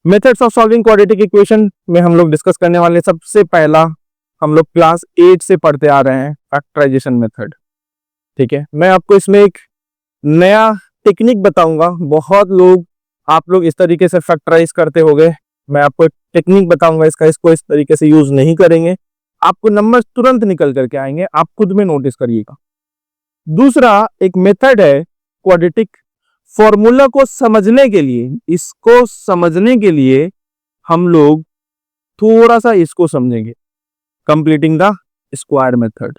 Methods of solving quadratic equation में हम लोग डिस्कस करने वाले सबसे पहला हम लोग क्लास 8 से पढ़ते आ रहे हैं फैक्टराइजेशन मेथड। ठीक है, मैं आपको इसमें एक नया टेक्निक बताऊंगा। बहुत लोग आप लोग इस तरीके से फैक्टराइज करते होंगे, मैं आपको एक टेक्निक बताऊंगा इसका, इसको इस तरीके से यूज नहीं करेंगे, आपको नंबर तुरंत निकल करके आएंगे, आप खुद में नोटिस करिएगा। दूसरा एक मेथड है क्वाड्रेटिक फॉर्मूला को समझने के लिए, इसको समझने के लिए हम लोग थोड़ा सा इसको समझेंगे, completing the square method.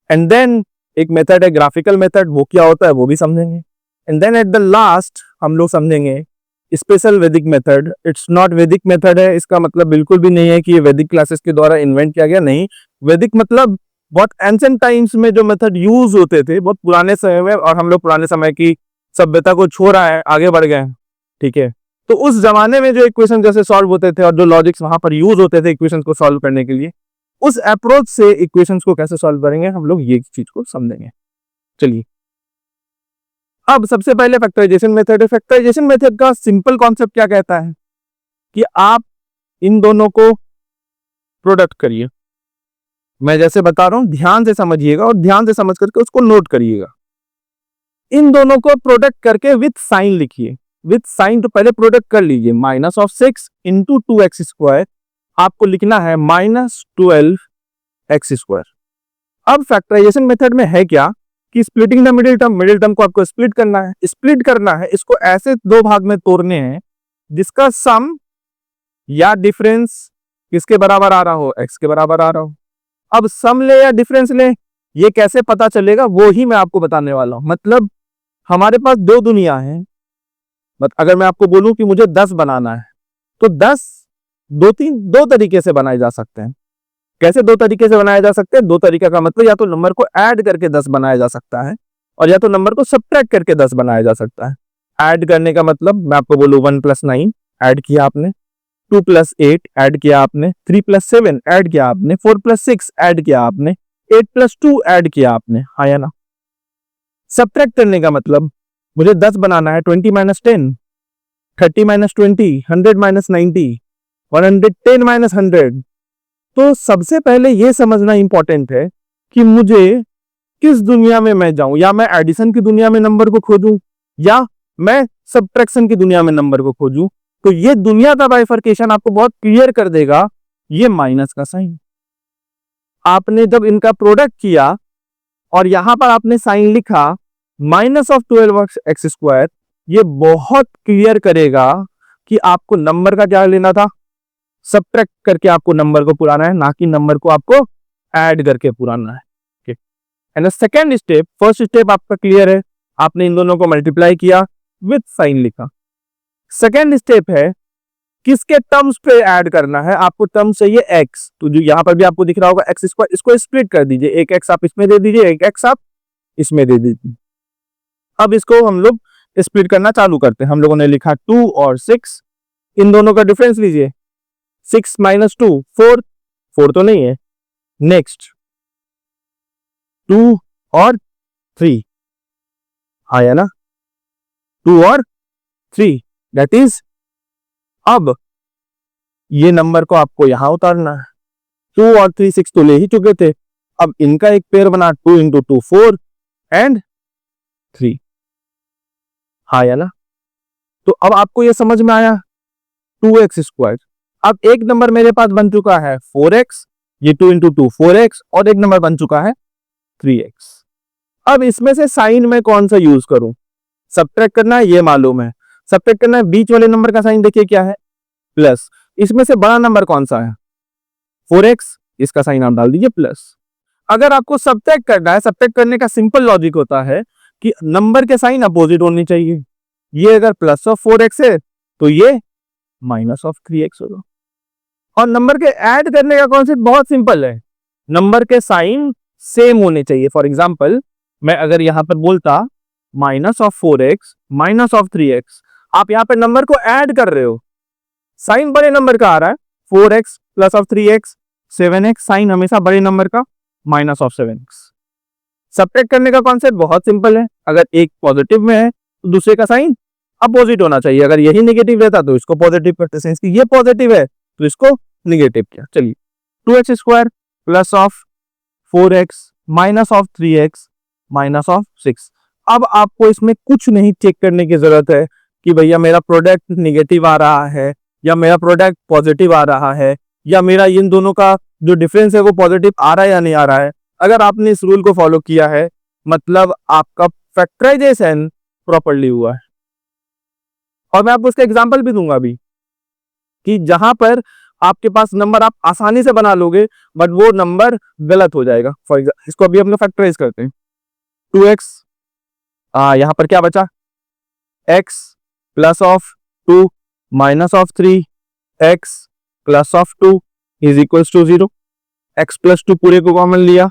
And then एक मेथड है ग्राफिकल मेथड, वो क्या होता है वो भी समझेंगे। And then at the last हम लोग समझेंगे special Vedic method. It's not Vedic method है, इसका मतलब बिल्कुल भी नहीं है कि ये वैदिक क्लासेस के द्वारा इन्वेंट किया गया, नहीं। वैदिक मतलब बहुत एंशिएंट टाइम्स में जो मेथड यूज होते थे, बहुत पुराने समय में, और हम लोग पुराने समय की सभ्यता को छोड़ा है, आगे बढ़ गए। ठीक है, तो उस जमाने में जो इक्वेशन जैसे सॉल्व होते थे और जो लॉजिक्स वहां पर यूज होते थे इक्वेशन को सॉल्व करने के लिए, उस अप्रोच से इक्वेशंस को कैसे सॉल्व करेंगे हम लोग ये चीज को समझेंगे। चलिए, अब सबसे पहले फैक्टराइजेशन मेथड है। फैक्टराइजेशन मेथड का सिंपल कॉन्सेप्ट क्या कहता है कि आप इन दोनों को प्रोडक्ट करिए। मैं जैसे बता रहा हूं ध्यान से समझिएगा और ध्यान से समझ करके उसको नोट करिएगा। इन दोनों को प्रोडक्ट करके विथ साइन लिखिए। विथ साइन तो पहले प्रोडक्ट कर लीजिए। -6 इंटू 2x², आपको लिखना है -12x²। अब फैक्टराइजेशन मेथड में है क्या कि स्प्लिटिंग द मिडिल टर्म को आपको स्प्लिट करना है। स्प्लिट करना है, इसको ऐसे दो भाग में तोड़ने हैं जिसका सम या डिफरेंस किसके बराबर आ रहा हो, x के बराबर आ रहा हो। अब सम ले या डिफरेंस ले, ये कैसे पता चलेगा वो ही मैं आपको बताने वाला हूं। मतलब हमारे पास दो दुनिया है, अगर मैं आपको बोलूं कि मुझे 10 बनाना है तो 10 दो तरीके से बनाए जा सकते हैं। कैसे दो तरीके से बनाया जा सकते हैं? दो तरीका का मतलब या तो नंबर को ऐड करके 10 बनाया जा सकता है और या तो नंबर को सब्ट्रैक्ट करके 10 बनाया जा सकता है। ऐड करने का मतलब मैं आपको बोलूं 1 + 9 ऐड किया आपने, 2 + 8 ऐड किया आपने, 3 + 7 ऐड किया आपने, 4 + 6 ऐड किया आपने, 8 + 2 ऐड किया आपने, हाँ या ना। सब्ट्रैक्ट करने का मतलब मुझे 10 बनाना है, 20 - 10, 30 - 20, 100 - 90, 110 - 100। तो सबसे पहले यह समझना इंपॉर्टेंट है कि मुझे किस दुनिया में मैं जाऊं, या मैं एडिशन की दुनिया में नंबर को खोजूं या मैं सब्ट्रैक्शन की दुनिया में नंबर को खोजूं। तो ये दुनिया का बाइफर्केशन आपको बहुत क्लियर कर देगा। ये माइनस का साइन, आपने जब इनका प्रोडक्ट किया और यहां पर आपने साइन लिखा -12x², ये बहुत क्लियर करेगा कि आपको नंबर का क्या लेना था, सब्ट्रैक्ट करके आपको नंबर को पुराना है, ना कि नंबर को आपको ऐड करके पुराना है। And second step, first step आपका क्लियर है, आपने इन दोनों को मल्टीप्लाई किया विथ साइन लिखा। सेकेंड स्टेप है किसके टर्म्स पे ऐड करना है, आपको टर्म चाहिए x, तो जो यहां पर भी आपको दिख रहा होगा x², इसको स्प्लिट कर दीजिए, एक x आप इसमें दे दीजिए, एक x आप इसमें दे दीजिए। अब इसको हम लोग स्प्लिट करना चालू करते हैं। हम लोगों ने लिखा 2 और 6, इन दोनों का डिफरेंस लीजिए, 6 - 2 4, 4 तो नहीं है। नेक्स्ट 2 और 3, हाँ या ना, 2 और 3 दैट इज, अब ये नंबर को आपको यहां उतारना है। 2 और 3 6 तो ले ही चुके थे, अब इनका एक पेयर बना, 2 × 2 4 एंड 3, हाँ या ना। तो अब आपको ये समझ में आया 2x²। अब एक नंबर मेरे पास बन चुका है 4x, ये 2 × 2 4x, और एक नंबर बन चुका है 3x। अब इसमें से साइन में कौन सा यूज करूं? सब्ट्रैक्ट करना है, ये मालूम है। सब्ट्रैक्ट करना है, बीच वाले नंबर का साइन देखिए क्या है, प्लस। इसमें से बड़ा नंबर कौन सा है, 4x, इसका साइन आप डाल दीजिए प्लस। अगर आपको सब्ट्रैक्ट करना है, सब्ट्रैक्ट करने का सिंपल लॉजिक होता है कि नंबर के साइन अपोजिट होनी चाहिए। ये अगर +4x है तो ये -3x होगा। और नंबर के ऐड करने का कॉन्सेप्ट बहुत सिंपल है, नंबर के साइन सेम होने चाहिए। फॉर एग्जांपल मैं अगर यहां पर बोलता -4x -3x, आप यहां पर नंबर को ऐड कर रहे हो, साइन बड़े नंबर का आ रहा है, 4x + 3x 7x, साइन हमेशा बड़े नंबर का -7x। सब्ट्रैक्ट करने का कॉन्सेप्ट बहुत सिंपल है, अगर एक पॉजिटिव में है तो दूसरे का साइन अपोजिट होना चाहिए। अगर यही नेगेटिव रहता तो इसको पॉजिटिव करते, सेंस कि ये पॉजिटिव है तो इसको नेगेटिव किया। चलिए 2x square plus of 4x minus of 3x minus of 6। अब आपको इसमें कुछ नहीं चेक करने की जरूरत है कि भैया मेरा प्रोडक्ट नेगेटिव आ रहा है या मेरा प्रोडक्ट पॉजिटिव आ रहा है या मेरा इन दोनों का जो डिफरेंस है वो पॉजिटिव आ रहा है या नहीं आ रहा है। अगर आपने इस रूल को फॉलो किया है मतलब आपका फैक्टराइजेशन प्रॉपर्ली हुआ है। और मैं आपको उसका एग्जांपल भी दूंगा अभी कि जहां पर आपके पास नंबर आप आसानी से बना लोगे बट वो नंबर गलत हो जाएगा। फॉर एग्जाम्पल इसको अभी हम लोग फैक्टराइज करते हैं। 2x यहां पर क्या बचा, x plus of 2 minus of 3x plus of 2 is equals to 0। x plus 2 पूरे को कॉमन लिया,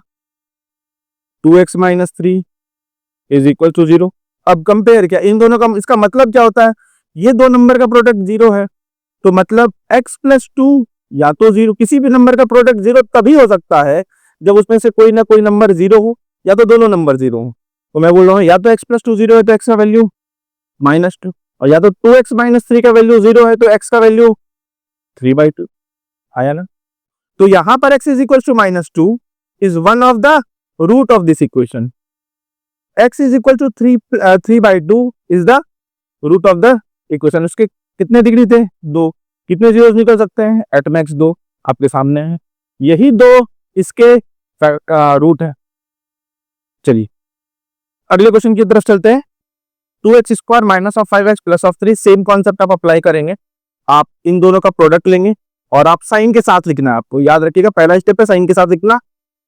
2x minus 3 is equal to 0। अब कंपेयर किया इन दोनों का, इसका मतलब क्या होता है, ये दो नंबर का प्रोडक्ट 0 है तो मतलब x प्लस 2 या तो 0, किसी भी नंबर का प्रोडक्ट 0 तभी हो सकता है जब उसमें से कोई ना कोई नंबर 0 हो या तो दोनों नंबर 0 हो। तो मैं बोल रहा हूँ या तो x प्लस 2 0 है तो x का वैल्यू -2, और या तो 2x माइनस 3 का वैल्यू 0 है तो x का वैल्यू 3/2 आया ना। तो यहां पर x is equal to -2 is one of the root of this equation. x is equal to 3/2 is the root of the equation. उसके कितने डिग्री थे, 2, कितने जीरोस निकल सकते हैं, एट मैक्स 2 आपके सामने है, यही 2 इसके रूट है। चलिए अगले क्वेश्चन की तरफ चलते हैं। 2x square minus of 5x plus of 3, same concept आप अप्लाई करेंगे। आप इन दोनों का प्रोडक्ट लेंगे और आप साइन के साथ लिखना है, आपको याद रखिएगा पहला स्टेप है साइन के साथ लिखना।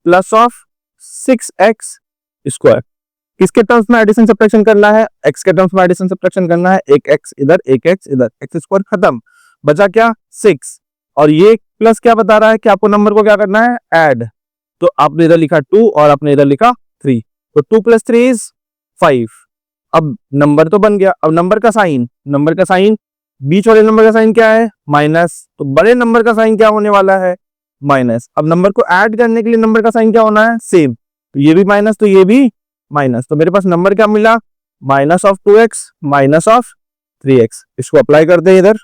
प्लस ऑफ 6x स्क्वायर, किसके टर्म्स में एडिशन सब्ट्रैक्शन करना है, x के टर्म्स में एडिशन सब्ट्रैक्शन करना है। एक x इधर एक x इधर, x स्क्वायर खत्म, बचा क्या 6। और ये प्लस क्या बता रहा है कि आपको नंबर को क्या करना है, ऐड। तो आपने इधर लिखा 2 और आपने इधर लिखा 3, तो 2 + 3 इज 5। अब नंबर तो बन गया। अब नंबर का साइन बीच वाले नंबर का साइन क्या है, माइनस, तो बड़े नंबर का साइन क्या होने वाला है, माइनस। अब नंबर को ऐड करने के लिए नंबर का साइन क्या होना है, सेम, तो ये भी माइनस तो ये भी माइनस, तो मेरे पास नंबर क्या मिला, minus of 2x minus of 3x। इसको अप्लाई करते हैं इधर,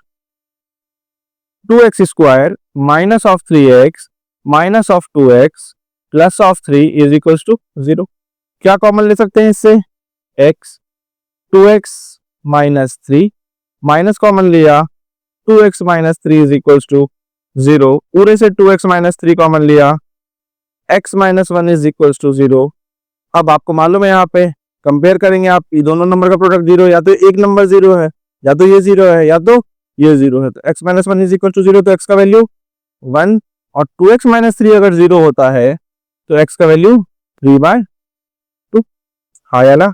2x square minus of 3x minus of 2x plus of 3 is equal to 0। क्या कॉमन ले सकते हैं इससे, x, 2x minus 3 minus common लिया, 2x minus 3 is equal to 0। पूरे से 2x माइनस 3 कॉमन लिया, x minus 1 is equal to 0। अब आपको मालूम है यहाँ पे कंपेयर करेंगे आप, ये दोनों नंबर का प्रोडक्ट 0, या तो एक नंबर 0 है या तो ये 0 है या तो ये 0 है, तो x minus 1 is equal to 0, तो x का वैल्यू 1, और 2x माइनस 3 अगर 0 होता है तो x का वैल्यू 3/2। हाँ या ना।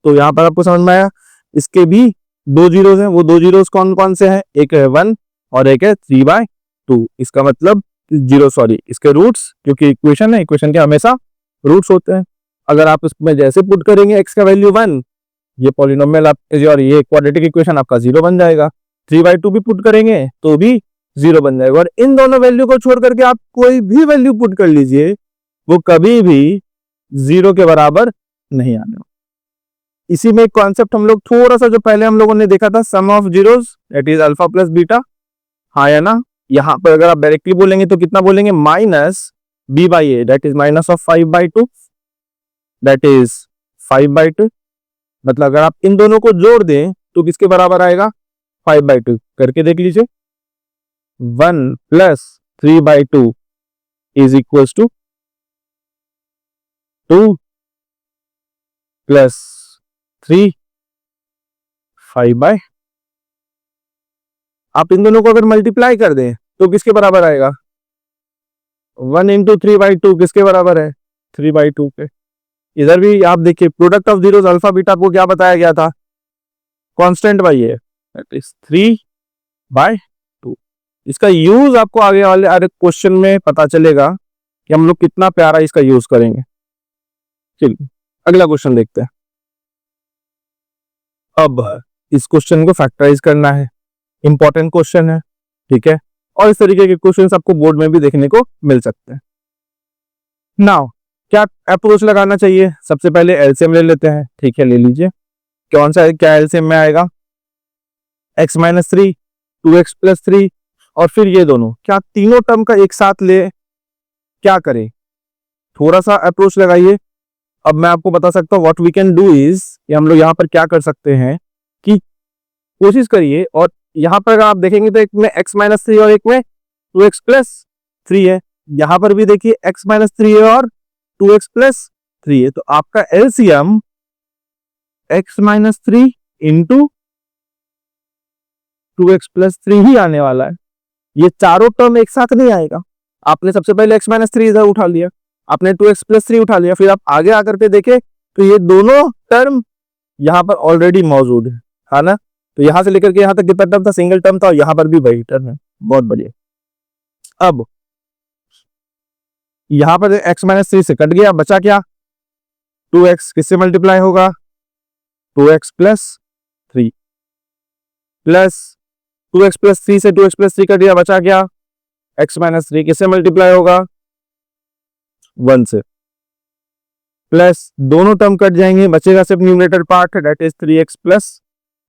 तो यहाँ पर आपको समझ में आया, इसके भी 2 जीरोस हैं, वो 2 जीरोस कौन कौन से हैं, एक है 1 और एक है 3/2। इसका मतलब इसके रूट्स, क्योंकि इक्वेशन है, इक्वेशन के हमेशा रूट्स होते हैं। अगर आप इसमें जैसे पुट करेंगे x का वैल्यू 1, ये पॉलिनोमियल आपके और ये क्वाड्रेटिक इक्वेशन आपका 0 बन जाएगा। 3/2 भी पुट करेंगे तो भी 0 बन जाएगा। और इन दोनों वैल्यू को छोड़ करके आप कोई भी वैल्यू पुट कर लीजिए, वो कभी भी 0 के बराबर नहीं आने। इसी में एक कॉन्सेप्ट हम लोग थोड़ा सा जो पहले हम लोगों ने देखा था, sum of zeros that is alpha plus beta. हाँ या ना। यहाँ पर अगर आप डायरेक्टली बोलेंगे तो कितना बोलेंगे, minus b/a that is minus of 5/2 that is 5/2। मतलब अगर आप इन दोनों को जोड़ दें तो किसके बराबर आएगा, 5/2। करके देख लीजिए, 1 + 3/2 इज इक्वल्स टू 2 + 3 5/। आप इन दोनों को अगर मल्टीप्लाई कर दें तो किसके बराबर आएगा, 1 × 3/2 किसके बराबर है, 3/2 के। इधर भी आप देखिए, product of zeros alpha beta को क्या बताया गया था, कांस्टेंट बाई है, दैट इज 3/2। इसका यूज आपको आगे वाले क्वेश्चन में पता चलेगा कि हम लोग कितना प्यारा इसका यूज करेंगे। चलिए अगला क्वेश्चन देखते हैं। अब इस क्वेश्चन को फैक्टराइज करना है, इंपॉर्टेंट क्वेश्चन है, ठीक है। और इस तरीके के क्वेश्चंस आपको बोर्ड में भी देखने को मिल सकते हैं। नाउ क्या अप्रोच लगाना चाहिए, सबसे पहले एलसीएम ले लेते हैं, ठीक है, ले लीजिए। कौन सा क्या एलसीएम में आएगा, x माइनस 3, 2x प्लस 3 और फिर ये दोनों, क्या तीनों टर्म का एक साथ ले, क्या करें, थोड़ा सा अप्रोच लगाइए। अब मैं आपको बता सकता हूँ what we can do is, हम लोग यहाँ पर क्या कर सकते हैं कि कोशिश करिए, और यहाँ पर अगर आप देखेंगे तो एक में x माइनस 3 और एक में 2x प्लस 3 है, यहाँ पर भी देखिए x माइनस 3 है और 2x प्लस 3 है, तो आपका LCM x minus 3 into 2x plus 3 ही आने वाला है। ये चारों टर्म एक साथ नहीं आएगा। आपने सबसे पहले x माइनस 3 इधर उठा लिया, आपने 2x प्लस 3 उठा लिया, फिर आप आगे आकर के देखे तो ये दोनों टर्म यहाँ पर ऑलरेडी मौजूद है ना। तो यहां से लेकर के यहां तक कितना टर्म था, सिंगल टर्म था, और यहां पर भी वही टर्म है। बहुत बढ़िया। अब यहां पर x माइनस 3 से कट गया, बचा क्या, 2x किससे मल्टीप्लाई होगा, 2x plus 3 plus 2x plus 3 से 2x प्लस 3 कट गया, बचा क्या, x माइनस 3 किससे मल्टीप्लाई होगा, 1 से, प्लस दोनों टर्म कट जाएंगे, बचेगा सिर्फ numerator part, that is 3x plus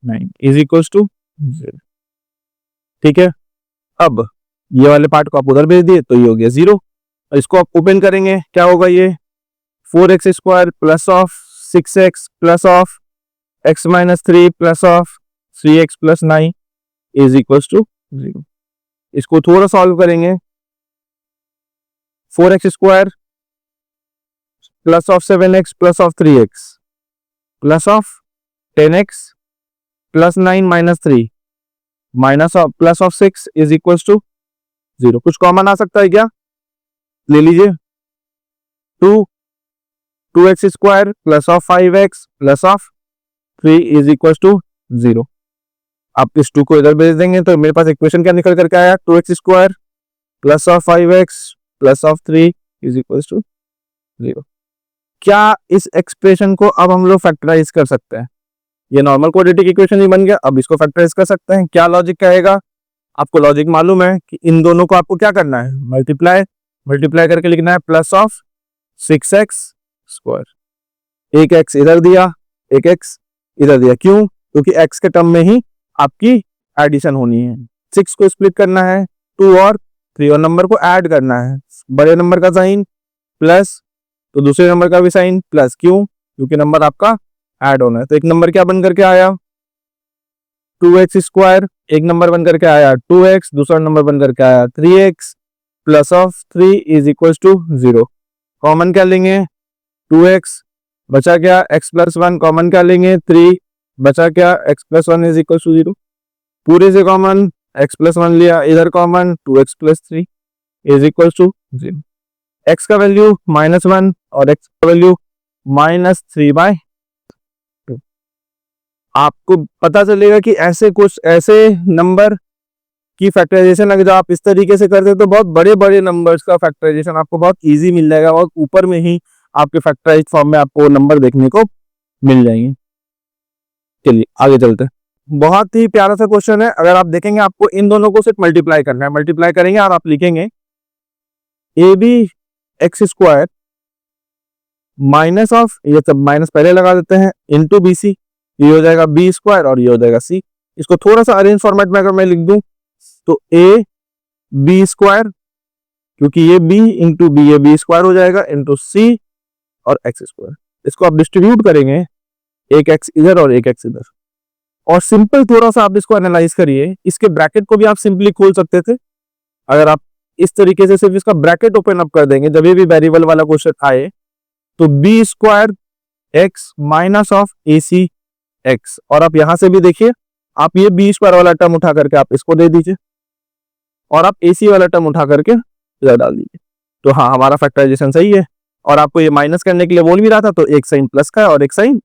9 is equals to 0। ठीक है, अब ये वाले पार्ट को आप उधर भेज दिए तो ये हो गया 0, और इसको आप ओपन करेंगे, क्या होगा, ये 4x square plus of 6x plus of x minus 3 plus of 3x plus 9 is equals to 0। इसको थोड़ा सॉल्व करेंगे, 4x square plus of 7x plus of 3x plus of 10x plus 9 minus 3 minus of plus of 6 is equals to 0। कुछ common आ सकता है क्या, ले लीजिए, 2x square plus of 5x plus of 3 is equals to 0। आप इस 2 को इधर भेज देंगे तो मेरे पास इक्वेशन क्या निकल करके आया, 2x square plus of 5x plus of 3 is equals to 0। क्या इस एक्सप्रेशन को अब हम लोग फैक्टराइज कर सकते हैं, ये नॉर्मल क्वाड्रेटिक इक्वेशन ही बन गया, अब इसको फैक्टराइज कर सकते हैं। क्या लॉजिक कहेगा, आपको लॉजिक मालूम है कि इन दोनों को आपको क्या करना है, मल्टीप्लाई करके लिखना है, प्लस ऑफ 6x स्क्वायर, एक x इधर दिया, एक x इधर दिया, क्यों, क्योंकि x के टर्म में ही आपकी एडिशन होनी है। 6 को स्प्लिट करना है 2 और 3 और नंबर को ऐड करना है, बड़े नंबर का साइन प्लस तो दूसरे नंबर का भी साइन प्लस, क्यों, क्योंकि नंबर आपका ऐड होना है। तो एक नंबर क्या बन करके आया, 2x स्क्वायर, एक नंबर बन करके आया 2x, दूसरा नंबर बन करके आया 3x plus of 3 is equal to 0। Common क्या लेंगे, 2x बचा क्या, x प्लस 1 कॉमन क्या लेंगे, 3 बचा क्या, x plus 1 is equal to 0। पूरे से कॉमन x प्लस 1 लिया, इधर common 2x plus 3 is equal to 0। x का वैल्यू -1 और x का वैल्यू -3/2। आपको पता चलेगा कि ऐसे कुछ ऐसे नंबर की फैक्टराइजेशन अगर आप इस तरीके से करते हो तो बहुत बड़े बड़े नंबर्स का फैक्टराइजेशन आपको बहुत इजी मिल जाएगा, और ऊपर में ही आपके फैक्टराइज फॉर्म में आपको नंबर देखने को मिल जाएंगे। चलिए आगे चलते हैं, बहुत ही प्यारा सा क्वेश्चन है। अगर आप देखेंगे आपको इन दोनों को सिर्फ मल्टीप्लाई करना है, मल्टीप्लाई करेंगे और आप लिखेंगे a b x square minus of, ये सब माइनस पहले लगा देते हैं, इंटू बी सी, ये हो जाएगा बी स्क्वायर और ये हो जाएगा सी। इसको थोड़ा सा अरेंज फॉर्मेट में अगर मैं लिख दूं तो ए बी स्क्वायर, क्योंकि ये बी इंटू बी, ये बी स्क्वायर हो जाएगा, इंटू सी और एक्स स्क्वायर। इसको आप डिस्ट्रीब्यूट करेंगे, एक एक्स इधर और एक एक्स इधर, और सिंपल थोड़ा सा आप इसको एनालाइज करिए। इसके ब्रैकेट को भी आप सिंपली खोल सकते थे, अगर आप इस तरीके से सिर्फ इसका ब्रैकेट ओपन अप कर देंगे, जब भी वेरिएबल वाला क्वेश्चन आए तो b square x minus of a c x, और आप यहां से भी देखिए, आप ये बी स्क्वायर वाला टर्म उठा करके आप इसको दे दीजिए और आप ए सी वाला टर्म उठा करके इधर डाल दीजिए। तो हाँ, हमारा फैक्टराइजेशन सही है। और आपको ये माइनस करने के लिए बोल भी रहा था, तो एक साइन प्लस का है और एक साइन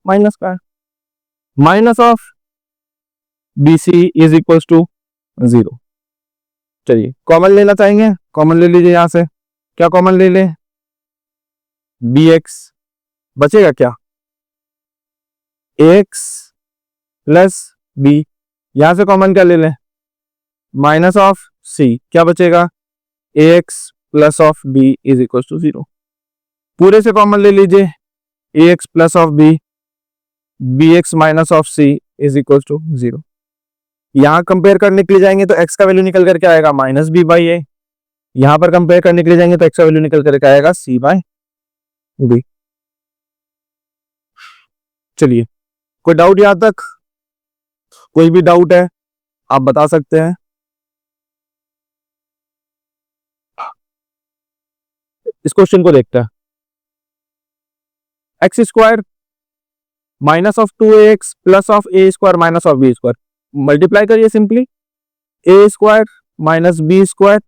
माइनस का है। Minus of b c is equal to 0। चलिए कॉमन लेना चाहेंगे, कॉमन ले लीजिए, यहां से क्या कॉमन ले लें, बी एक्स बचेगा क्या, एक्स प्लस बी, यहां से कॉमन क्या ले लें, माइनस ऑफ सी, क्या बचेगा, a x plus of b is equal to 0। पूरे से कॉमन ले लीजिए, a x plus of b, bx minus of c is equal to 0। यहां कंपेयर करने के लिए जाएंगे तो x का वैल्यू निकल करके आएगा माइनस b बाई ए। यहां पर कंपेयर करने के लिए जाएंगे तो x का वैल्यू निकल करके आएगा c बाय b। चलिए, कोई डाउट यहां तक? कोई भी डाउट है आप बता सकते हैं। इस क्वेश्चन को देखते हैं। X square minus of 2ax plus of a square minus of b square, multiply करिए simply a square minus b square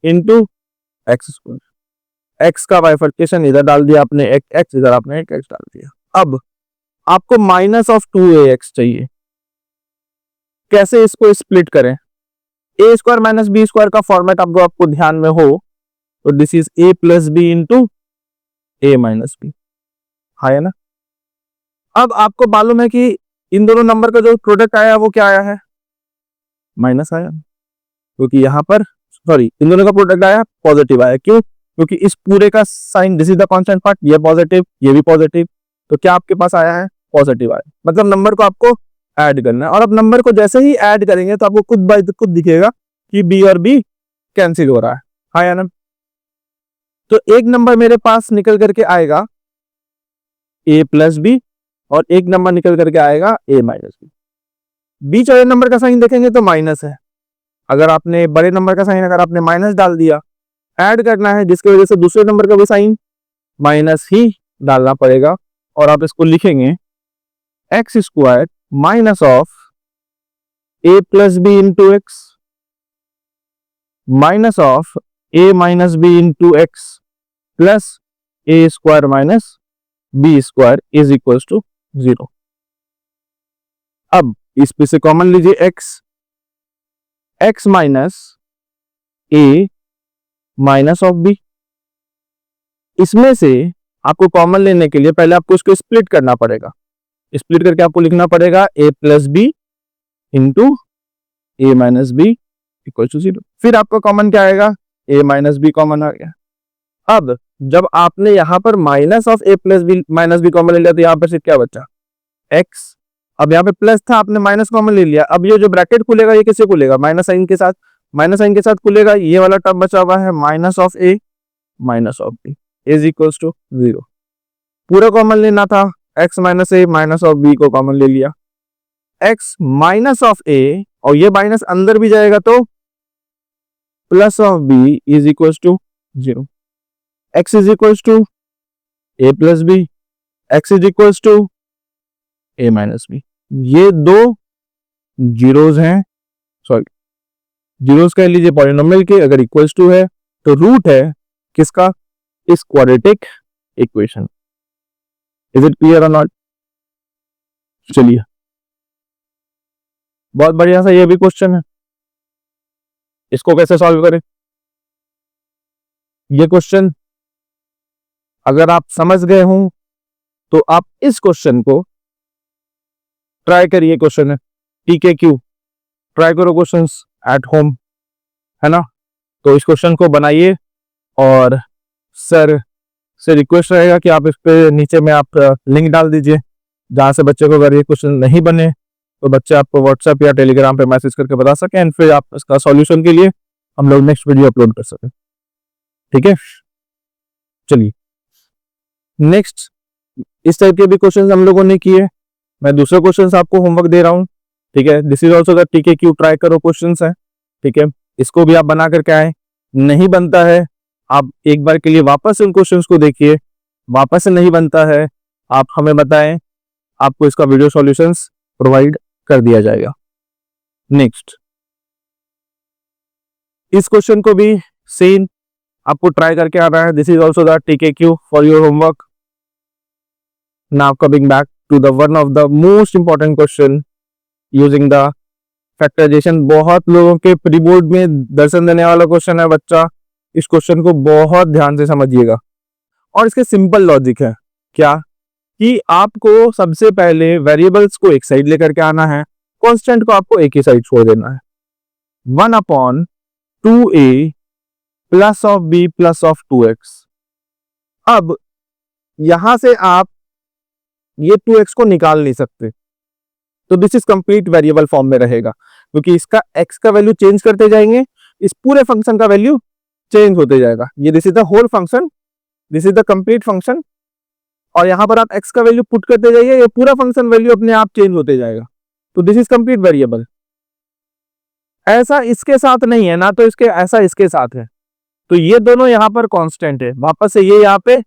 into x square. X का बाइफर्केशन इधर डाल दिया आपने, एक एक्स इधर आपने एक एक्स डाल दिया। अब आपको माइनस ऑफ 2ax चाहिए, कैसे इसको स्प्लिट करें? A square minus b square का फॉर्मेट आपको ध्यान में हो तो this is a plus b into a minus b, है ना। अब आपको मालूम है कि इन दोनों नंबर का जो प्रोडक्ट आया वो क्या आया है? माइनस आया, क्योंकि यहां पर सॉरी इन दोनों का प्रोडक्ट आया पॉजिटिव आया। क्यों? क्योंकि इस पूरे का sign, this is the constant part, ये पॉजिटिव ये भी पॉजिटिव, तो क्या आपके पास आया है? पॉजिटिव आया। मतलब नंबर को आपको ऐड करना है, और अब नंबर को जैसे ही ऐड करेंगे तो आपको खुद बाय खुद दिखेगा कि बी और बी कैंसिल हो रहा है, हाँ या ना। तो एक नंबर मेरे पास निकल करके आएगा ए प्लस बी और एक नंबर निकल करके आएगा ए माइनस बी। बीच वाले नंबर का साइन देखेंगे तो माइनस है। अगर आपने बड़े नंबर का साइन अगर आपने माइनस डाल दिया, ऐड करना है जिसकी वजह से दूसरे नंबर का भी साइन माइनस ही डालना पड़ेगा, और आप इसको लिखेंगे x square minus of a plus b into x minus of a minus b into x plus a square minus b square is equal to 0। अब इस पे से कॉमन लीजिए x minus a minus of b. इसमें से आपको common लेने के लिए पहले आपको इसको स्प्लिट करना पड़ेगा। स्प्लिट करके आपको लिखना पड़ेगा a plus b into a minus b equal to 0। फिर आपका कॉमन क्या आएगा? ए माइनस बी कॉमन आ गया। अब जब आपने यहां पर minus of a plus b minus b common ले लिया तो यहां पर से क्या बचा? एक्स। अब यहाँ पे प्लस था, आपने माइनस कॉमन ले लिया। अब ये जो ब्रैकेट खुलेगा ये किससे खुलेगा? माइनस साइन के साथ। माइनस साइन के साथ खुलेगा, ये वाला टर्म बचा हुआ है minus of a minus of b is equals to 0। पूरा कॉमन लेना था, x minus a minus of b को कॉमन ले लिया। एक्स माइनस ऑफ ए और ये माइनस अंदर भी जाएगा तो plus of b is equals to 0। X is equals to a plus b, x is equals to a minus b. ये दो जीरोज हैं, सॉरी जीरोज कह लीजिए पॉलिनोमियल के। अगर इक्वल्स टू है तो रूट है किसका? इस quadratic equation. Is it clear और नॉट? चलिए, बहुत बढ़िया सा ये भी क्वेश्चन है, इसको कैसे सॉल्व करें? ये क्वेश्चन अगर आप समझ गए हो तो आप इस क्वेश्चन को ट्राई करिए। क्वेश्चन है TKQ, ट्राई करो क्वेश्चंस एट होम, है ना। तो इस क्वेश्चन को बनाइए और सर से रिक्वेस्ट रहेगा कि आप इस पे नीचे में आप लिंक डाल दीजिए, जहां से बच्चे को अगर ये क्वेश्चन नहीं बने तो बच्चे आपको व्हाट्सएप या टेलीग्राम पे मैसेज करके बता सकें, एंड फिर आप इसका सॉल्यूशन के लिए हम लोग नेक्स्ट वीडियो अपलोड कर सकें। ठीक है, चलिए नेक्स्ट इस टाइप के भी क्वेश्चंस हम लोगों ने किए। मैं दूसरे क्वेश्चंस आपको होमवर्क दे रहा हूँ, ठीक है। This is also the TKQ try करो क्वेश्चंस है, ठीक है। इसको भी आप बना करके आए। नहीं बनता है आप एक बार के लिए वापस उन क्वेश्चंस को देखिए, वापस से नहीं बनता है आप हमें बताएं, आपको इसका वीडियो सॉल्यूशंस प्रोवाइड कर दिया जाएगा। नेक्स्ट इस क्वेश्चन को भी सेम आपको ट्राई करके आना है। This is also the TKQ for your homework. Now coming back to the one of the most important question using the factorisation. बहुत लोगों के प्री बोर्ड में दर्शन देने वाला क्वेश्चन है बच्चा, इस क्वेश्चन को बहुत ध्यान से समझिएगा। और इसके सिंपल लॉजिक है क्या कि आपको सबसे पहले वेरिएबल्स को एक साइड लेकर के आना है, कांस्टेंट को आपको एक ही साइड छोड़ देना है। 1/2a plus of b plus of 2x। अब यहां से आप ये 2x को निकाल नहीं सकते, तो this is complete variable form में रहेगा, क्योंकि इसका x का वैल्यू चेंज करते जाएंगे, इस पूरे फंक्शन का वैल्यू चेंज होते जाएगा। ये this is the whole function, this is the complete function, और यहां पर आप x का वैल्यू पुट करते जाइए, ये पूरा फंक्शन वैल्यू अपने आप चेंज होते जाएगा। तो दिस इज कंप्लीट वेरिएबल। ऐसा इसके साथ नहीं है ना, तो इसके ऐसा इसके साथ है, तो ये दोनों यहां पर कांस्टेंट है, वापस से ये यहाँ पे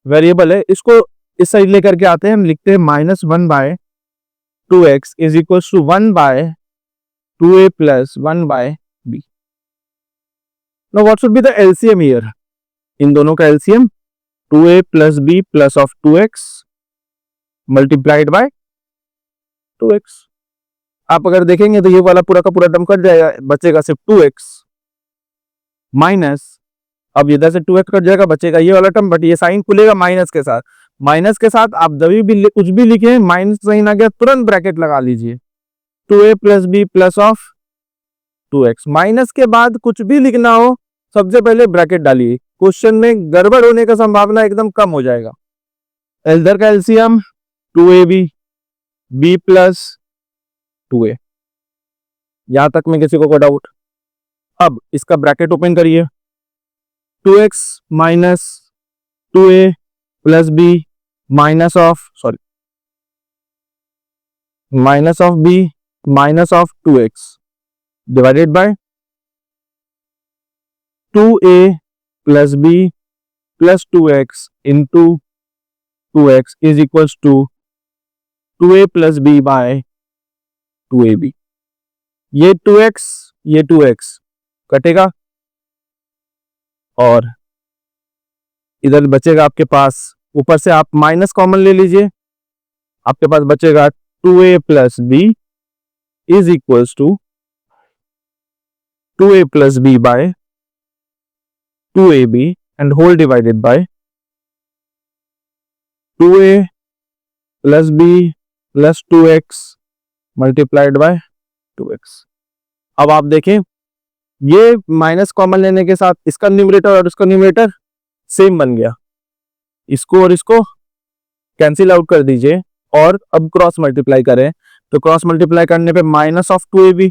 वेरिएबल है, इसको इस साइड लेकर के आते हैं, हम लिखते हैं -1/2x is equal to 1/2a plus 1/b। Now what should be the LCM here? इन दोनों का LCM 2a plus b plus of 2x multiplied by 2x। आप अगर देखेंगे तो ये वाला पूरा का पूरा टर्म कट जाएगा, बचेगा सिर्फ 2x माइनस, अब इधर से 2x कट जाएगा, बचेगा ये वाला टर्म, बट ये साइन खुलेगा माइनस के साथ। माइनस के साथ आप जब भी कुछ भी लिखे, माइनस साइन आ गया तुरंत ब्रैकेट लगा लीजिए, 2a plus b plus of 2x। Minus के बाद कुछ भी लिखना हो सबसे पहले ब्रैकेट डालिए, क्वेश्चन में गड़बड़ होने का संभावना एकदम कम हो जाएगा। इधर का LCM 2ab b plus 2a, यहां तक में किसी को कोई डाउट? अब इसका ब्रैकेट ओपन करिए, 2x minus 2a plus b minus of b minus of 2x divided by 2a plus b plus 2x into 2x is equals to 2a plus b by 2ab। ये 2x कटेगा, और इधर बचेगा आपके पास, ऊपर से आप माइनस कॉमन ले लीजिए, आपके पास बचेगा 2a plus b is equals to 2a plus b by 2ab and whole divided by 2a plus b plus 2x multiplied by 2x। अब आप देखें, ये माइनस कॉमन लेने के साथ इसका न्यूमरेटर और इसका न्यूमरेटर सेम बन गया, इसको और इसको कैंसिल आउट कर दीजिए, और अब क्रॉस मल्टीप्लाई करें, तो क्रॉस मल्टीप्लाई करने पे माइनस ऑफ 2ab,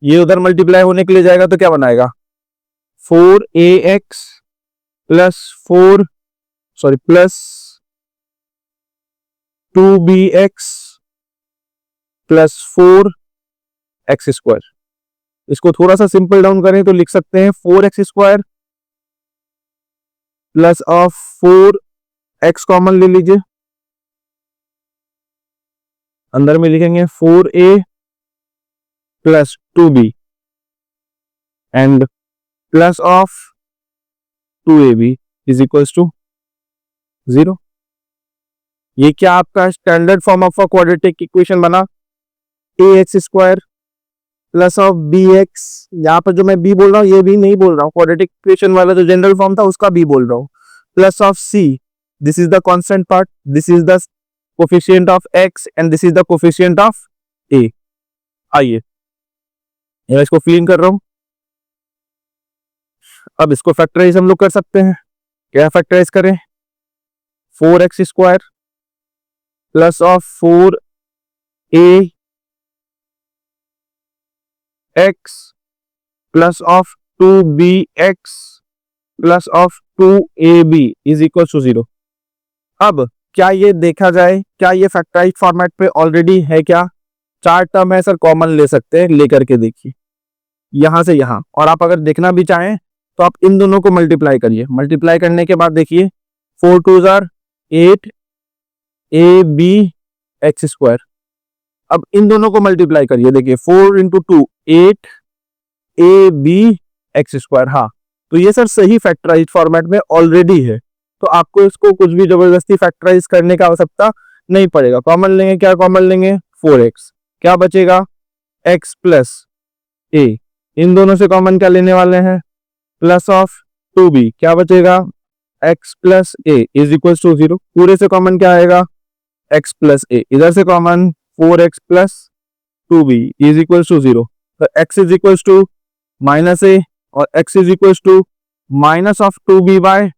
ये उधर मल्टीप्लाई होने के लिए जाएगा तो क्या बनाएगा, 4ax plus 2bx plus 4x square. इसको थोड़ा सा सिंपल डाउन करें तो लिख सकते हैं 4x square plus of 4x common ले लीजिए, अंदर में लिखेंगे 4a plus 2b and plus of 2ab is equals to 0। ये क्या आपका standard form of a quadratic equation बना, ax square plus of bx, यहाँ पर जो मैं b बोल रहा हूँ ये भी नहीं बोल रहा हूँ, क्वाड्रेटिक इक्वेशन वाला जो जनरल फॉर्म था उसका b बोल रहा हूँ, plus of c, this is the constant part, this is the coefficient of x and this is the coefficient of a। आइए इसको फिल कर रहा हूं, अब इसको फैक्टराइज हम लोग कर सकते हैं। क्या फैक्टराइज करें, 4x square plus of 4a x plus of 2bx plus of 2ab is equal to 0। अब क्या ये देखा जाए, क्या ये फैक्टराइज फॉर्मेट पे ऑलरेडी है? क्या 4 टर्म है सर, कॉमन ले सकते हैं, लेकर के देखिए यहां से यहां, और आप अगर देखना भी चाहें तो आप इन दोनों को मल्टीप्लाई करिए, मल्टीप्लाई करने के बाद देखिए 4 2 8 ab x स्क्वायर। अब इन दोनों को मल्टीप्लाई करिए, देखिए 4 इंटू 2 8 ab x स्क्वायर। हाँ, तो ये सर सही फैक्टराइज फॉर्मेट में ऑलरेडी है, तो आपको इसको कुछ भी जबरदस्ती फैक्टराइज करने की आवश्यकता नहीं पड़ेगा। कॉमन लेंगे, क्या कॉमन लेंगे, 4x, क्या बचेगा x प्लस a, इन दोनों से कॉमन क्या लेने वाले हैं, प्लस ऑफ 2b, क्या बचेगा x plus a is equal to 0। पूरे से कॉमन क्या आएगा, x प्लस a, इधर से common 4x plus 2b is equal to 0, तो x is equal to minus a और x is equal to minus of 2b by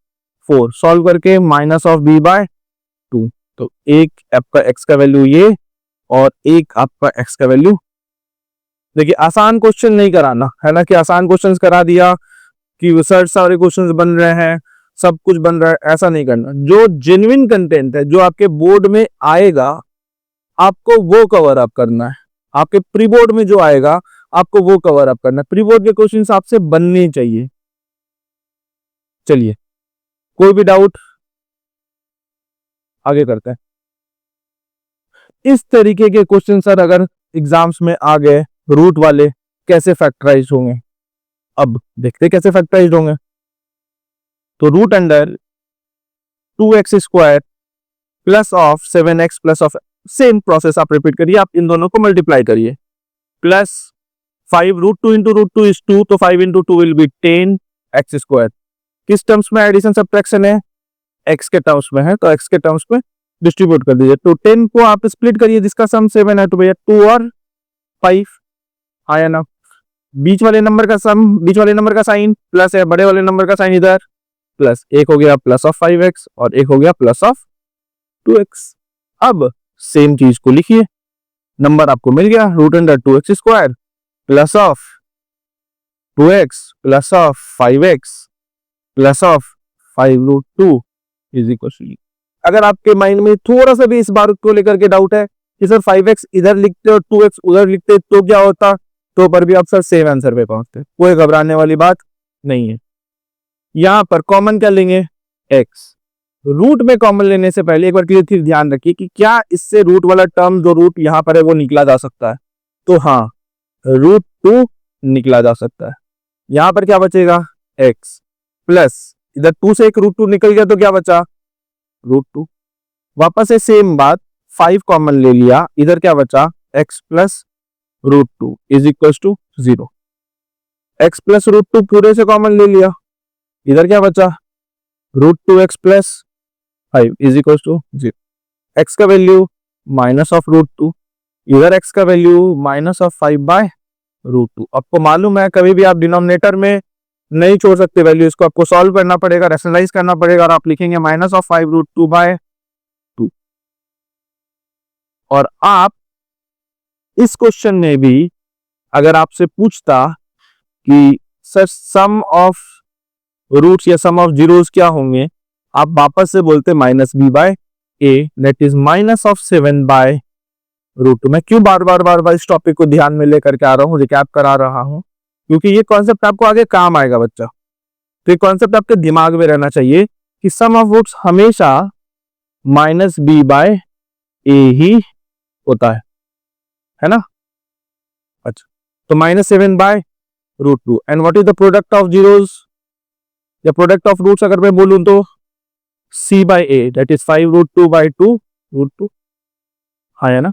4, solve करके minus of b by 2, तो एक आपका x का वैल्यू ये और एक आपका x का वैल्यू। देखिए आसान क्वेश्चन नहीं कराना है ना, कि आसान क्वेश्चंस करा दिया कि सर सारे क्वेश्चंस बन रहे हैं, सब कुछ बन रहा है, ऐसा नहीं करना। जो जेन्युइन कंटेंट है, जो आपके बोर्ड में आएगा, आपको वो कवर अप करना है। आपके प्री बोर्ड में जो आएगा आपको वो कवर अप करना है। प्री बोर्ड के क्वेश्चंस आपसे बनने चाहिए। चलिए, कोई भी डाउट, आगे करते हैं। इस तरीके के क्वेश्चन सर अगर एग्जाम्स में आ गए, रूट वाले, कैसे फैक्टराइज होंगे, अब देखते कैसे फैक्टराइज होंगे। तो root under 2x square plus of 7x plus of, same process आप रिपीट करिए, आप इन दोनों को मल्टीप्लाई करिए। प्लस 5 √2 इंटू √2 इज 2, तो 5 into 2 will be 10x square. किस टर्म्स में एडिशन सब्ट्रैक्शन है? x के टर्म्स में है, तो x के टर्म्स में डिस्ट्रीब्यूट कर दीजिए। तो 10 को आप स्प्लिट करिए, जिसका सम 7 है, तो भैया 2 और 5 आया ना। बीच वाले नंबर का सम, बीच वाले नंबर का साइन प्लस है, बड़े वाले नंबर का साइन इधर प्लस, एक हो गया प्लस ऑफ 5x और एक हो गया प्लस ऑफ 2x। अब सेम चीज को लिखिए, नंबर आपको मिल गया root under 2x square plus of 2x plus of 5x plus of 5√2 is equal to. अगर आपके माइंड में थोड़ा सा भी इस बात को लेकर के डाउट है कि सर 5x इधर लिखते और 2x उधर लिखते तो क्या होता, तो पर भी आप सर सेम आंसर पे पहुंचते, कोई घबराने वाली बात नहीं है। यहां पर कॉमन क्या लेंगे? x। रूट में कॉमन लेने से पहले एक बार क्लियर ध्यान रखिए कि क्या इससे रूट वाला टर्म जो रूट यहां पर है वो निकला जा सकता है, तो हाँ, √2 निकला जा सकता है। यहां पर क्या बचेगा? x प्लस इधर 2 से एक √2 निकल गया तो क्या बचा? √2। वापस से सेम बात, 5 कॉमन ले लिया, इधर क्या बचा? x plus √2 is equal to 0। x plus √2 पूरे से कॉमन ले लिया, इधर क्या बचा? √2x plus 5 is equal to 0। x का वैल्यू माइनस ऑफ √2, इधर x का वैल्यू माइनस ऑफ 5/√2। आपको मालूम है कभी भी आप डिनोमिनेटर में नहीं छोड़ सकते वैल्यू, इसको आपको सॉल्व करना पड़ेगा, रैशनलाइज करना पड़ेगा, और आप लिखेंगे माइनस ऑफ 5√2/2। और आप इस क्वेश्चन में भी अगर आपसे पूछता कि सर सम ऑफ रूट्स या सम ऑफ जीरोस क्या होंगे, आप वापस से बोलते -b/a, that is minus of 7/√2। मैं क्यों बार बार इस टॉपिक को ध्यान में लेकर के आ रहा हूँ, रिकैप करा रहा हूँ, क्योंकि ये कॉन्सेप्ट आपको आगे काम आएगा बच्चा। तो ये कॉन्सेप्ट आपके दिमाग में रहना चाहिए कि सम ऑफ रूट्स हमेशा -b/a ही होता है ना। अच्छा, तो -7/√2 and what is the product of zeros या प्रोडक्ट ऑफ रूट्स अगर मैं बोलूं तो c/a, दैट इज 5√2/2√2। हाँ है ना।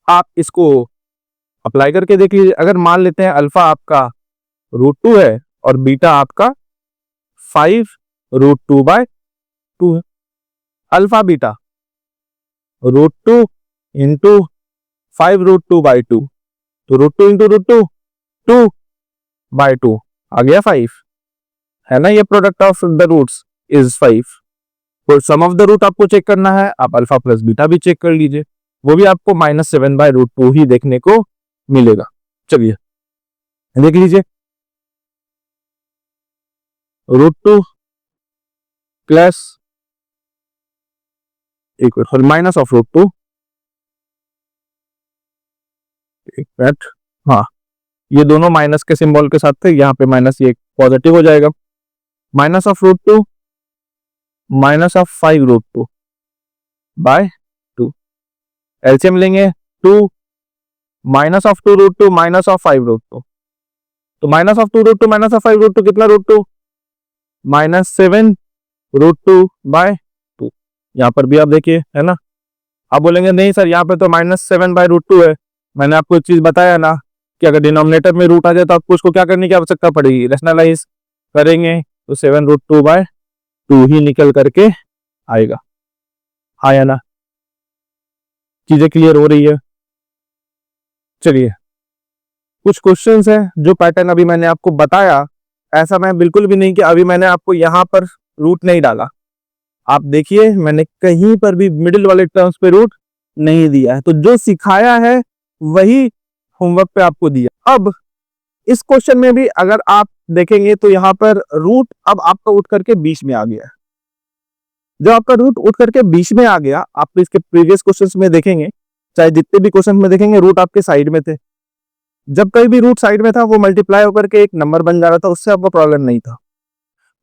आप इसको अप्लाई करके देख लीजिए। अगर मान लेते हैं अल्फा आपका √2 है और बीटा आपका 5√2/2 है, अल्फा बीटा √2 इंटू 5√2/2, तो √2 इंटू √2 2/2 आ गया 5, है ना। ये product of the roots is 5। तो सम ऑफ द रूट आपको चेक करना है, आप अल्फा प्लस बीटा भी चेक कर लीजिए, वो भी आपको -7/√2 ही देखने को मिलेगा। चलिए देख लीजिए, √2 प्लस एक माइनस ऑफ √2, एक मिनट, हाँ ये दोनों माइनस के सिंबल के साथ थे, यहाँ पे माइनस, ये पॉजिटिव हो जाएगा। Minus of √2 minus of 5√2/2, LCM लेंगे 2 माइनस ऑफ 2√2 माइनस ऑफ 5√2, तो माइनस ऑफ 2√2 माइनस ऑफ 5√2 कितना √2? -7√2/2। यहाँ पर भी आप देखिए, है ना। आप बोलेंगे नहीं सर यहाँ पे तो -7/√2 है, मैंने आपको एक चीज बताया ना कि अगर डिनोमिनेटर में रूट आ जाए तो आपको उसको क्या करने की आवश्यकता पड़ेगी? रैशनलाइज करेंगे तो 7√2/2 ही निकल करके आएगा। हाँ या ना, चीजें क्लियर हो रही है। चलिए, कुछ क्वेश्चंस हैं जो पैटर्न अभी मैंने आपको बताया, ऐसा मैं बिल्कुल भी नहीं कि अभी मैंने आपको यहां पर रूट नहीं डाला, आप देखिए मैंने कहीं पर भी मिडिल वाले टर्म्स पे रूट नहीं दिया है, तो जो सिखाया है वही होमवर्क पे आपको दिया। अब इस क्वेश्चन में भी अगर आप देखेंगे तो यहाँ पर रूट अब आपका उठ करके बीच में आ गया। जब आपका रूट उठ करके बीच में आ गया, आप तो इसके प्रीवियस क्वेश्चंस में देखेंगे, चाहे जितने भी क्वेश्चन में देखेंगे रूट आपके साइड में थे। जब कहीं भी रूट साइड में था वो मल्टीप्लाई होकर के एक नंबर बन जा रहा था, उससे आपको प्रॉब्लम नहीं था।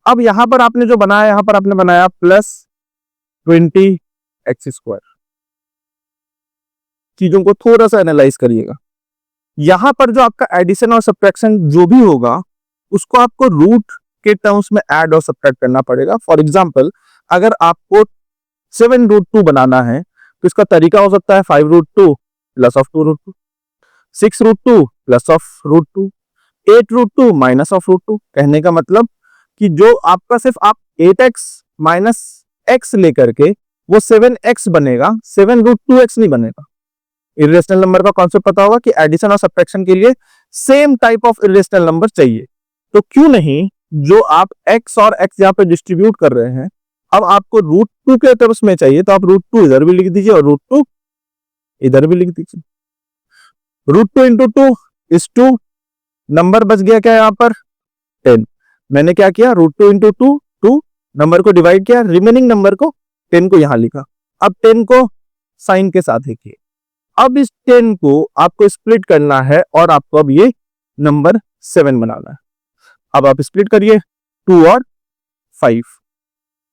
अब यहां पर आपने जो बनाया, यहां पर आपने बनाया +20x²। चीजों को थोड़ा सा एनालाइज करिएगा। यहां पर जो आपका एडिशन और सब्ट्रैक्शन जो भी होगा उसको आपको रूट के टर्म्स में ऐड और सब्ट्रैक्ट करना पड़ेगा। फॉर एग्जांपल अगर आपको 7√2 बनाना है तो इसका तरीका हो सकता है 5√2 plus of 2√2, 6√2 plus of √2, 8√2 minus of √2। कहने का मतलब कि जो आपका सिर्फ आप 8x माइनस x लेकर के वो 7x बनेगा, 7√2x नहीं बनेगा। इर्रेशनल नंबर का कॉन्सेप्ट पता होगा कि एडिशन और सब्ट्रैक्शन के लिए same type of irrational number चाहिए, तो क्यों नहीं जो आप x और x यहां पे डिस्ट्रीब्यूट कर रहे हैं, अब आपको √2 के टर्म्स में चाहिए तो आप √2 इधर भी लिख दीजिए और √2 इधर भी लिख दीजिए। √2 इंटू 2 इज 2, नंबर बच गया क्या यहां पर 10। मैंने क्या किया, √2 इंटू 2 2, नंबर को डिवाइड किया, रिमेनिंग नंबर को 10 को यहां लिखा। अब 10 को साइन के साथ लिखिए। अब इस 10 को आपको स्प्लिट करना है और आपको अब ये नंबर 7 बनाना है। अब आप स्प्लिट करिए 2 और 5,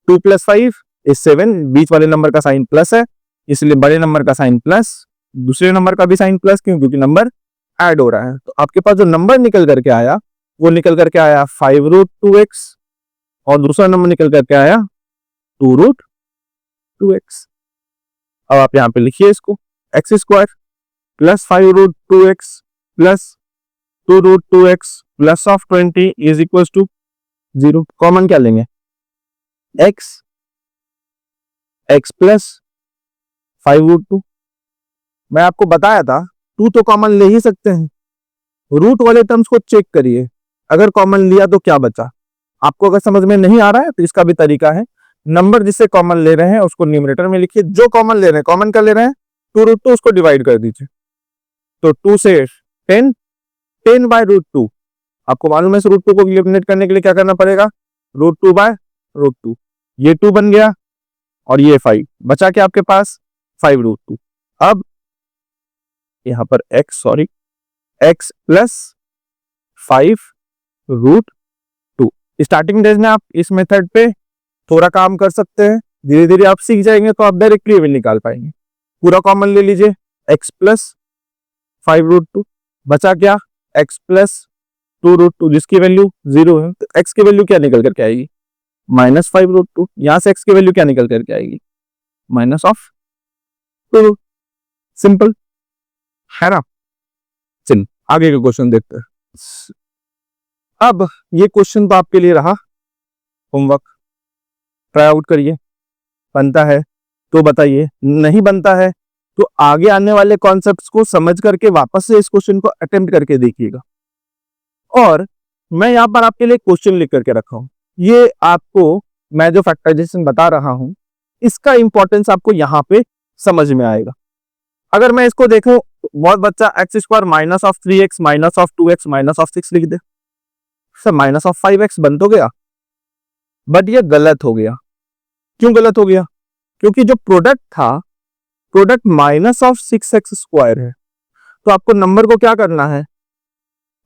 2 + 5 इज 7। बीच वाले नंबर का साइन प्लस है इसलिए बड़े नंबर का साइन प्लस, दूसरे नंबर का भी साइन प्लस, क्यों, क्योंकि नंबर ऐड हो रहा है। तो आपके पास जो नंबर निकल करके आया वो निकल करके आया 5√2x और दूसरा नंबर निकल करके आया 2√2x। अब आप यहां पे लिखिए इसको x² plus 5√2x plus 2√2x प्लस ऑफ 20 इज इक्वल टू 0। कॉमन क्या लेंगे, x प्लस 5√2। मैं आपको बताया था 2 तो कॉमन ले ही सकते हैं। रूट वाले टर्म्स को चेक करिए, अगर कॉमन लिया तो क्या बचा। आपको अगर समझ में नहीं आ रहा है तो इसका भी तरीका है, नंबर जिससे कॉमन ले रहे हैं उसको न्यूमरेटर में लिखिए, जो कॉमन ले रहे हैं, कॉमन क्या ले रहे हैं 2√2, उसको डिवाइड कर दीजिए। तो 2 से 10, 10/√2। आपको मालूम है इस √2 को एलिमिनेट करने के लिए क्या करना पड़ेगा, √2/√2। ये 2 बन गया और ये 5 बचा क्या आपके पास 5√2। अब यहां पर x प्लस 5√2। स्टार्टिंग डेज में आप इस मेथड पे थोड़ा काम कर सकते हैं, धीरे धीरे आप सीख जाएंगे तो आप डायरेक्टली भी निकाल पाएंगे। पूरा कॉमन ले लीजिए, x प्लस 5√2 बचा क्या x प्लस 2√2, जिसकी वैल्यू 0 है। तो x की वैल्यू क्या निकल करके आएगी, माइनस 5√2। यहां से x की वैल्यू क्या निकल करके आएगी, माइनस ऑफ 2। सिंपल है ना। चलिए आगे का क्वेश्चन देखते हैं। अब ये क्वेश्चन तो आपके लिए रहा होमवर्क, ट्राई आउट करिए, बनता है तो बताइए, नहीं बनता है तो आगे आने वाले कॉन्सेप्ट्स को समझ करके वापस से इस क्वेश्चन को अटेम्प्ट करके देखिएगा। और मैं यहां पर आपके लिए क्वेश्चन लिख करके रखा हूं, ये आपको मैं जो फैक्टराइजेशन बता रहा हूं इसका इंपॉर्टेंस आपको यहां पे समझ में आएगा। अगर मैं इसको देखूं, बहुत बच्चा x² minus of 3x minus of 2x minus of 6 लिख दे, सर माइनस ऑफ 5x बन तो गया, बट ये गलत हो गया। क्यों गलत हो गया, क्योंकि जो प्रोडक्ट था, प्रोडक्ट माइनस ऑफ 6x² है, तो आपको नंबर को क्या करना है,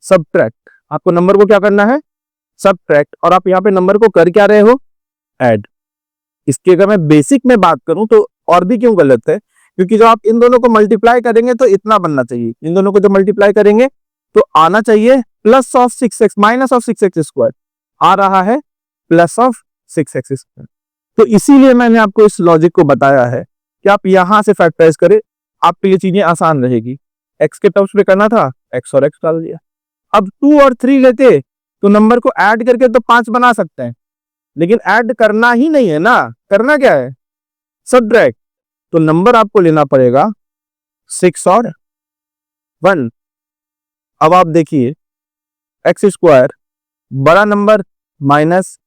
सबट्रैक्ट। आपको नंबर को क्या करना है, सबट्रैक्ट। और आप यहाँ पे नंबर को कर क्या रहे हो, ऐड। इसकी अगर मैं बेसिक में बात करूं तो और भी क्यों गलत है, क्योंकि जब आप इन दोनों को मल्टीप्लाई करेंगे तो इतना बनना चाहिए, इन दोनों को जब मल्टीप्लाई करेंगे तो आना चाहिए plus of 6x minus of 6x², आ रहा है प्लस ऑफ 6x²। तो इसीलिए मैंने आपको इस लॉजिक को बताया है कि आप यहां से फैक्टराइज करें, आपके लिए चीजें आसान रहेगी। x के टर्म्स में करना था, x और x डाल दिया। अब 2 और 3 लेते तो नंबर को ऐड करके तो 5 बना सकते हैं, लेकिन ऐड करना ही नहीं है ना, करना क्या है, सबट्रैक्ट। तो नंबर आपको लेना पड़ेगा 6 और 1। अब आप देखिए x² बड़ा नंबर माइनस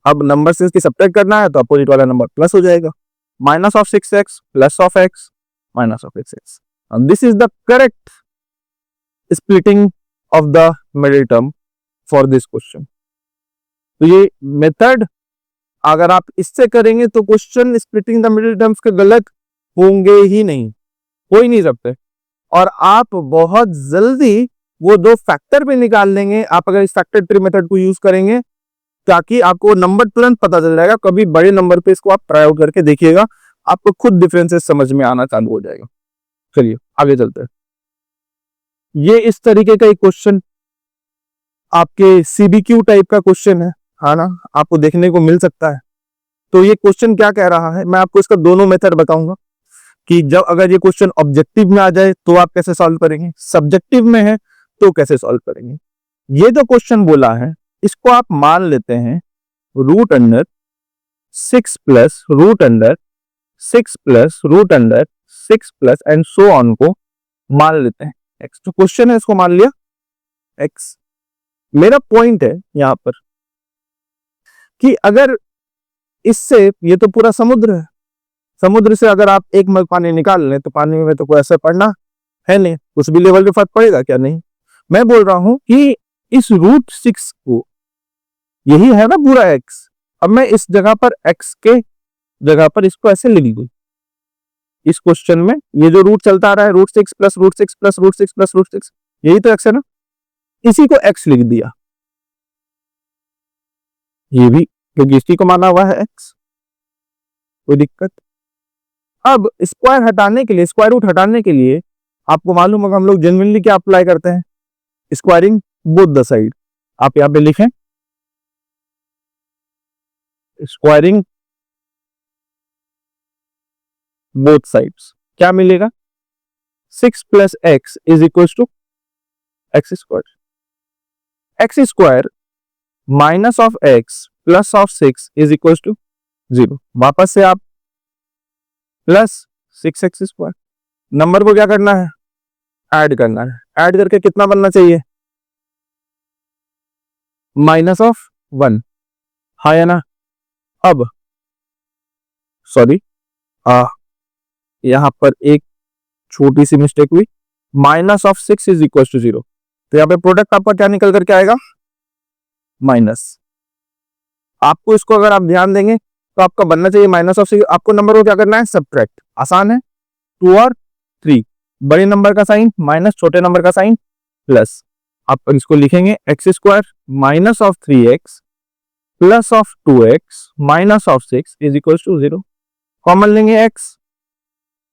अब नंबर से इसकी सब्ट्रैक्ट करना है तो अपोजिट वाला नंबर प्लस हो जाएगा, minus of 6x plus of x minus of x। This is the correct splitting of the middle term for this question. तो ये मेथड अगर आप इससे करेंगे तो question splitting the middle terms के गलत होंगे ही नहीं, हो ही नहीं सकते, और आप बहुत जल्दी वो दो फैक्टर भी निकाल लेंगे आप अगर इस फैक्टर ट्री मेथड को यूज करेंगे, ताकि आपको नंबर तुरंत पता चल जाएगा। कभी बड़े नंबर पे इसको आप ट्राई आउट करके देखिएगा, आपको खुद डिफरेंसेस समझ में आना चालू हो जाएगा। चलिए आगे चलते हैं। ये इस तरीके का एक क्वेश्चन आपके सीबीक्यू टाइप का क्वेश्चन है ना, आपको देखने को मिल सकता है। तो ये क्वेश्चन क्या कह रहा है, मैं आपको इसका दोनों मेथड बताऊंगा कि जब अगर ये क्वेश्चन ऑब्जेक्टिव में आ जाए तो आप कैसे सॉल्व करेंगे, सब्जेक्टिव में है तो कैसे सॉल्व करेंगे। ये जो क्वेश्चन बोला है इसको आप मान लेते हैं root under 6 plus root under 6 plus root under 6 plus and so on को मान लेते हैं x। तो क्वेश्चन है इसको मान लिया x। मेरा पॉइंट है यहां पर कि अगर इससे, ये तो पूरा समुद्र है, समुद्र से अगर आप एक मग पानी निकाल लें तो पानी में तो कोई असर पड़ना है नहीं, कुछ भी लेवल पे फर्क पड़ेगा क्या, नहीं। मैं बोल रहा हूं कि इस रूट 6 को, यही है ना पूरा x, अब मैं इस जगह पर x के जगह पर इसको ऐसे लिख दूं। इस क्वेश्चन में ये जो रूट चलता आ रहा है root 6 plus root 6 plus root 6 plus root 6, यही तो x है ना, इसी को x लिख दिया, ये भी क्योंकि इसी को माना हुआ है x, कोई दिक्कत। अब स्क्वायर हटाने के लिए, स्क्वायर रूट हटाने के लिए आपको मालूम होगा हम लोग जनरली क्या अप्लाई करते हैं, स्क्वायरिंग बोथ द साइड। आप यहां पे लिखें स्क्वायरिंग बोथ साइड्स, क्या मिलेगा 6 plus x is equal to x square, x square minus of x plus of 6 is equal to 0। वापस से आप प्लस 6x स्क्वायर, नंबर को क्या करना है, ऐड करना है, ऐड करके कितना बनना चाहिए माइनस ऑफ 1, हाँ या ना। अब सॉरी यहां पर एक छोटी सी मिस्टेक हुई, minus of 6 is equal to 0, तो यहां पे प्रोडक्ट आपका क्या निकल करके आएगा माइनस। आपको इसको अगर आप ध्यान देंगे तो आपका बनना चाहिए माइनस ऑफ 6, आपको नंबर को क्या करना है सब्ट्रैक्ट, आसान है, 2 और 3, बड़े नंबर का साइन माइनस छोटे नंबर का साइन प्लस, आप इसको लिखेंगे x square minus of 3x plus of 2x minus of 6 is equal to 0। Common लेंगे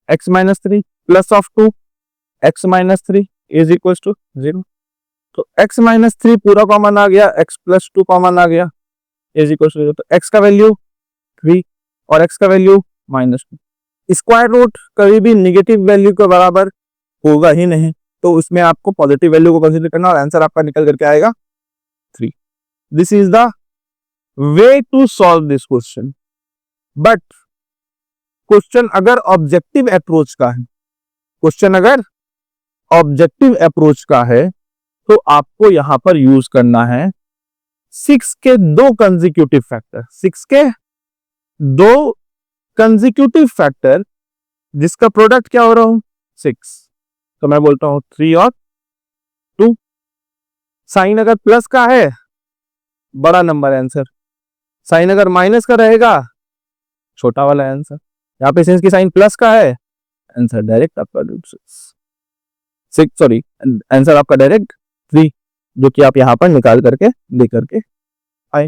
x minus 3 plus of 2 x minus 3 is equal to 0। तो x माइनस 3 पूरा common आ गया, x प्लस 2 कॉमन आ गया इज इक्वल टू 0। तो x का value 3 और x का वैल्यू माइनस 2। स्क्वायर रूट कभी भी निगेटिव वैल्यू के बराबर होगा ही नहीं, तो उसमें आपको पॉजिटिव वैल्यू को कंसीडर करना और आंसर आपका निकल करके आएगा 3। This is the way to solve this question. But question अगर ऑब्जेक्टिव अप्रोच का है, क्वेश्चन अगर ऑब्जेक्टिव अप्रोच का है तो आपको यहां पर यूज करना है 6 के 2 कंसेक्यूटिव फैक्टर, 6 के 2 कंसेक्यूटिव फैक्टर जिसका प्रोडक्ट क्या हो रहा हूं 6, तो मैं बोलता हूं 3 और 2। साइन अगर प्लस का है बड़ा नंबर आंसर, साइन अगर माइनस का रहेगा छोटा वाला आंसर। यहाँ पे सिंस की साइन प्लस का है आंसर डायरेक्ट आपका 6, सॉरी आंसर आपका डायरेक्ट 3, जो कि आप यहां पर निकाल करके दे करके आए।